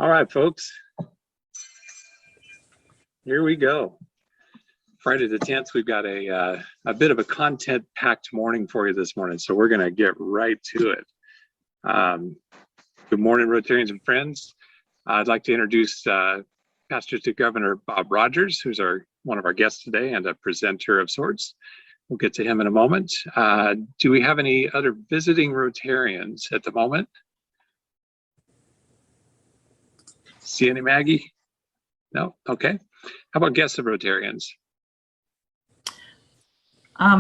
All right, folks, here we go. Friday the 10th, we've got a bit of a content-packed morning for you this morning, so we're going to get right to it. Good morning, Rotarians and friends. I'd like to introduce Pastor to Governor Bob Rogers, who's one of our guests today and a presenter of sorts. We'll get to him in a moment. Do we have any other visiting Rotarians at the moment? See any Maggie? No? Okay. How about guests of Rotarians?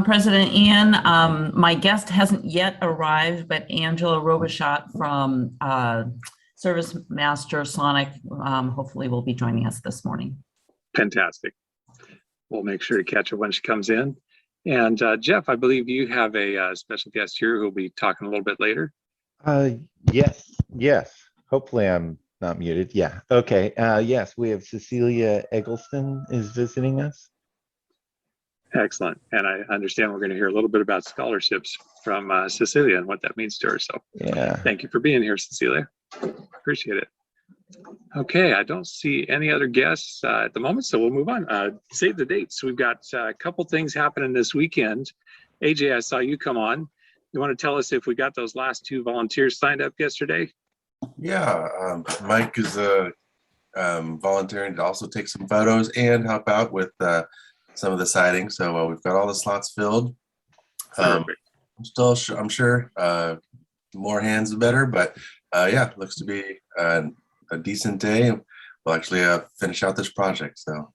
President Ian, my guest hasn't yet arrived, but Angela Robichaud from Service Master Sonic hopefully will be joining us this morning. Fantastic. We'll make sure to catch her when she comes in. And Jeff, I believe you have a special guest here who will be talking a little bit later. Yes. Hopefully I'm not muted. Yeah. Okay. Yes, we have Cecilia Eggleston is visiting us. Excellent. And I understand we're going to hear a little bit about scholarships from Cecilia and what that means to her. So yeah, thank you for being here, Cecilia. Appreciate it. Okay, I don't see any other guests at the moment, so we'll move on. Save the dates. We've got a couple things happening this weekend. AJ, I saw you come on. You want to tell us if we got those last 2 volunteers signed up yesterday? Yeah, Mike is volunteering to also take some photos and help out with some of the sighting. So we've got all the slots filled. I'm sure more hands the better, but yeah, looks to be a decent day. We'll actually finish out this project. So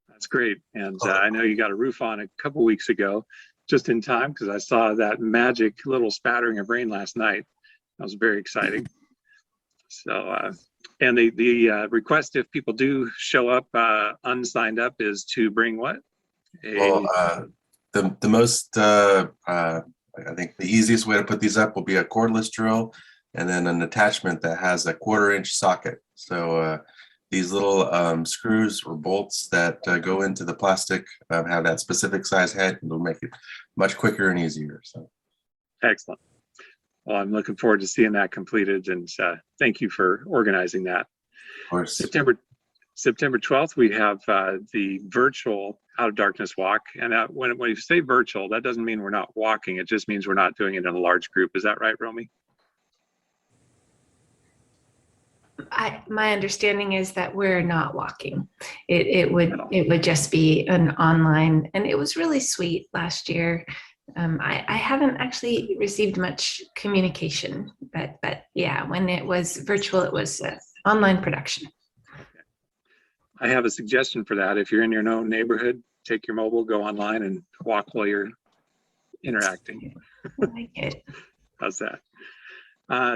that's great. And I know you got a roof on a couple weeks ago, just in time, because I saw that magic little spattering of rain last night. That was very exciting. So, and the request, if people do show up unsigned up, is to bring what? Well, the most, I think the easiest way to put these up will be a cordless drill and then an attachment that has a 1/4-inch socket. So these little screws or bolts that go into the plastic have that specific size head, and it'll make it much quicker and easier. So excellent. Well, I'm looking forward to seeing that completed, and thank you for organizing that. Of course. September 12th, we have the virtual Out of Darkness Walk. And when you say virtual, that doesn't mean we're not walking. It just means we're not doing it in a large group. Is that right, Romy? My understanding is that we're not walking. It would just be an online, and it was really sweet last year. I haven't actually received much communication, but yeah, when it was virtual, it was online production. I have a suggestion for that. If you're in your own neighborhood, take your mobile, go online and walk while you're interacting. I like it. How's that?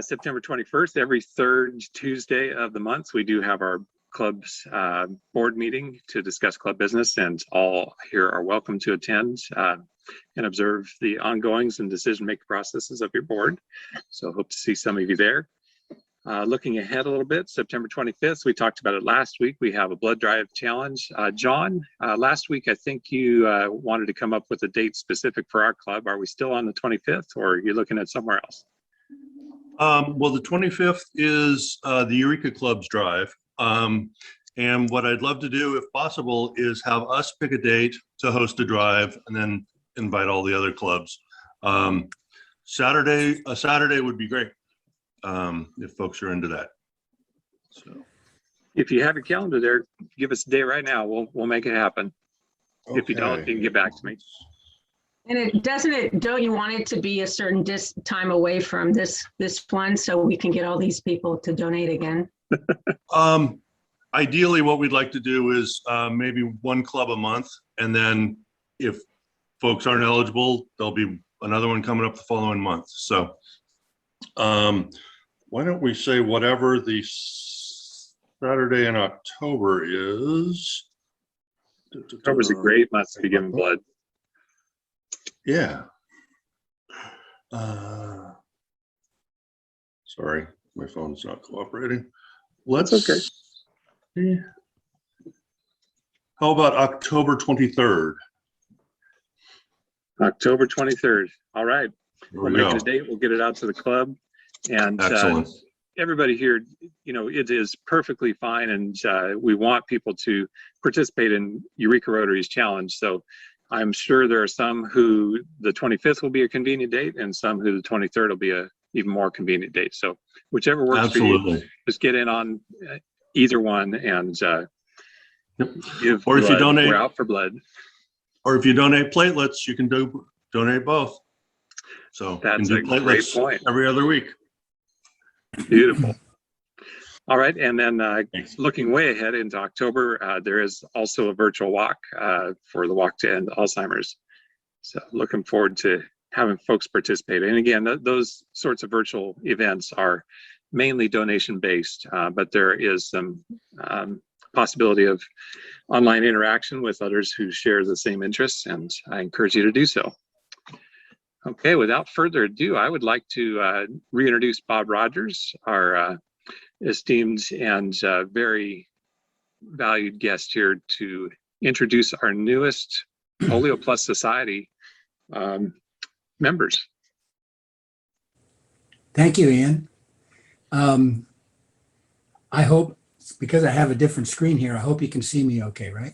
September 21st, every 3rd Tuesday of the month, we do have our club's board meeting to discuss club business, and all here are welcome to attend and observe the ongoings and decision-making processes of your board. So hope to see some of you there. Looking ahead a little bit, September 25th, we talked about it last week. We have a blood drive challenge. John, last week, I think you wanted to come up with a date specific for our club. Are we still on the 25th, or are you looking at somewhere else? Well, the 25th is the Eureka Club's drive. And what I'd love to do, if possible, is have us pick a date to host a drive and then invite all the other clubs. A Saturday would be great if folks are into that. So, if you have your calendar there, give us a day right now. We'll make it happen. Okay. If you don't, you can get back to me. And don't you want it to be a certain time away from this one so we can get all these people to donate again? Ideally, what we'd like to do is maybe 1 club a month, and then if folks aren't eligible, there'll be another one coming up the following month. So why don't we say whatever the Saturday in October is? October's a great month to be giving blood. Yeah. Sorry, my phone's not cooperating. That's okay. See. How about October 23rd? October 23rd. All right. We'll make it a date. We'll get it out to the club. And excellent. everybody here, it is perfectly fine, and we want people to participate in Eureka Rotary's challenge. So I'm sure there are some who the 25th will be a convenient date, and some who the 23rd will be a even more convenient date. So whichever works for you, Absolutely. just get in on either one and give Or if you blood. donate- We're out for blood. Or if you donate platelets, you can donate both. So you That's can a do great platelets point. every other week. Beautiful. All right, and then Thanks. looking way ahead into October, there is also a virtual walk for the Walk to End Alzheimer's. So looking forward to having folks participate. And again, those sorts of virtual events are mainly donation based, but there is some possibility of online interaction with others who share the same interests, and I encourage you to do so. Okay, without further ado, I would like to reintroduce Bob Rogers, our esteemed and very valued guest here, to introduce our newest Polio Plus Society members. Thank you, Ian. I hope, because I have a different screen here, I hope you can see me okay, right?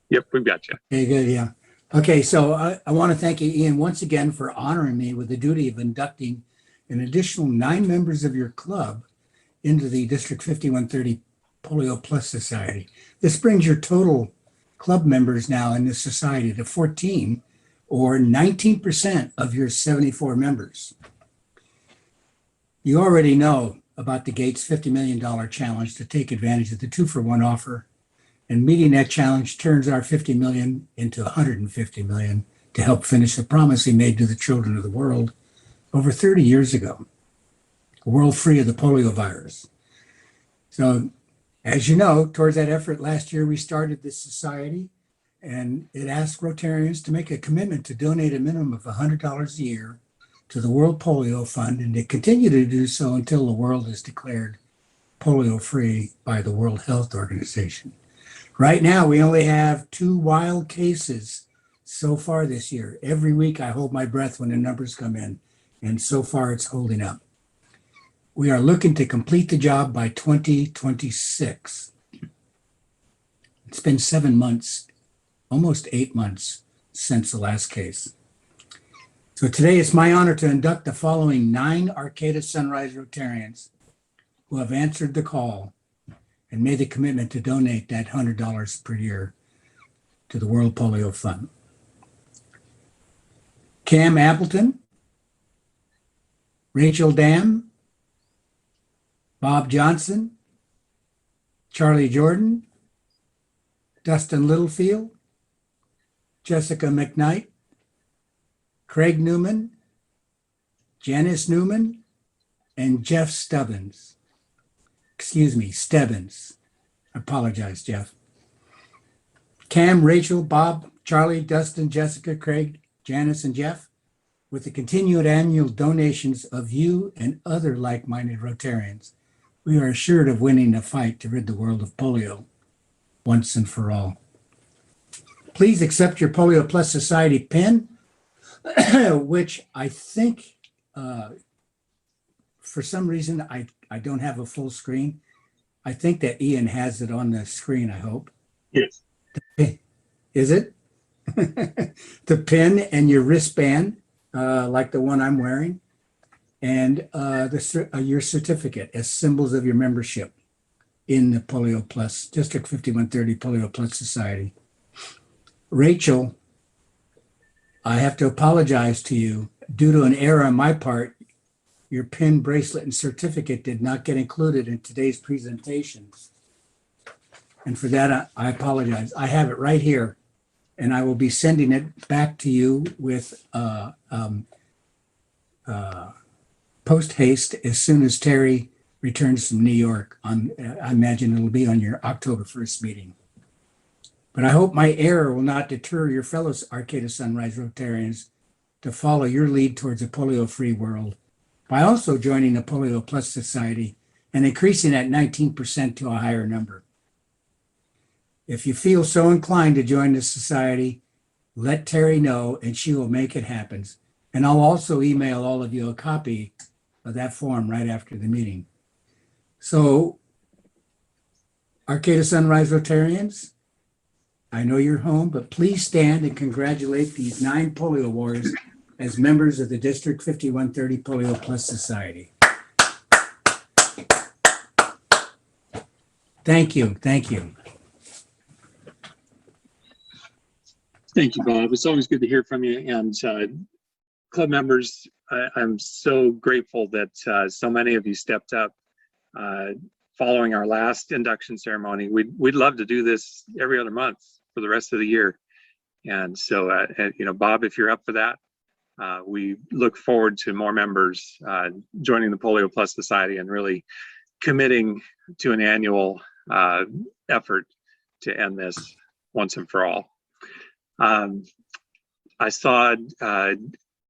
Yep, we've got you. Okay, good, yeah. Okay, so I want to thank you, Ian, once again for honoring me with the duty of inducting an additional 9 members of your club into the District 5130 Polio Plus Society. This brings your total club members now in this society to 14, or 19% of your 74 members. You already know about the Gates $50 million challenge to take advantage of the 2-for-1 offer. And meeting that challenge turns our 50 million into 150 million to help finish the promise he made to the children of the world over 30 years ago, a world free of the polio virus. So, as you know, towards that effort last year, we started this society, and it asked Rotarians to make a commitment to donate a minimum of $100 a year to the World Polio Fund, and to continue to do so until the world is declared polio free by the World Health Organization. Right now, we only have 2 wild cases so far this year. Every week, I hold my breath when the numbers come in, and so far it's holding up. We are looking to complete the job by 2026. It's been 7 months, almost 8 months since the last case. So today it's my honor to induct the following 9 Arcata Sunrise Rotarians who have answered the call and made the commitment to donate that $100 per year to the World Polio Fund. Cam Appleton, Rachel Dam, Bob Johnson, Charlie Jordan, Dustin Littlefield, Jessica McKnight, Craig Newman, Janice Newman, and Jeff Stebbins. Stebbins. I apologize, Jeff. Cam, Rachel, Bob, Charlie, Dustin, Jessica, Craig, Janice, and Jeff, with the continued annual donations of you and other like-minded Rotarians, we are assured of winning the fight to rid the world of polio once and for all. Please accept your Polio Plus Society pin, which I think, for some reason, I don't have a full screen. I think that Ian has it on the screen, I hope. Yes. Is it? The pin and your wristband, like the one I'm wearing, and your certificate as symbols of your membership in the Polio Plus, District 5130 Polio Plus Society. Rachel, I have to apologize to you. Due to an error on my part, your pin, bracelet, and certificate did not get included in today's presentations. And for that, I apologize. I have it right here, and I will be sending it back to you with post haste as soon as Terry returns from New York. I imagine it'll be on your October 1st meeting. But I hope my error will not deter your fellow Arcata Sunrise Rotarians to follow your lead towards a polio-free world by also joining the Polio Plus Society and increasing that 19% to a higher number. If you feel so inclined to join the society, let Terry know and she will make it happen. And I'll also email all of you a copy of that form right after the meeting. So, Arcata Sunrise Rotarians, I know you're home, but please stand and congratulate these 9 polio warriors as members of the District 5130 Polio Plus Society. Thank you. Thank you. Thank you, Bob. It's always good to hear from you. And club members, I'm so grateful that so many of you stepped up following our last induction ceremony. We'd love to do this every other month for the rest of the year. And so, you know, Bob, if you're up for that, we look forward to more members joining the Polio Plus Society and really committing to an annual effort to end this once and for all. I saw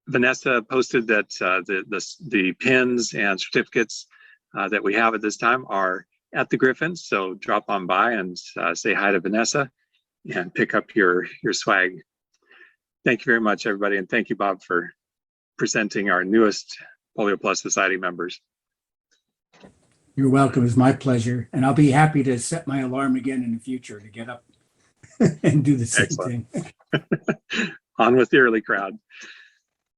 Vanessa posted that the pins and certificates that we have at this time are at the Griffins. So drop on by and say hi to Vanessa and pick up your swag. Thank you very much, everybody. And thank you, Bob, for presenting our newest Polio Plus Society members. You're welcome. It's my pleasure. And I'll be happy to set my alarm again in the future to get up and do the same Excellent. thing. On with the early crowd.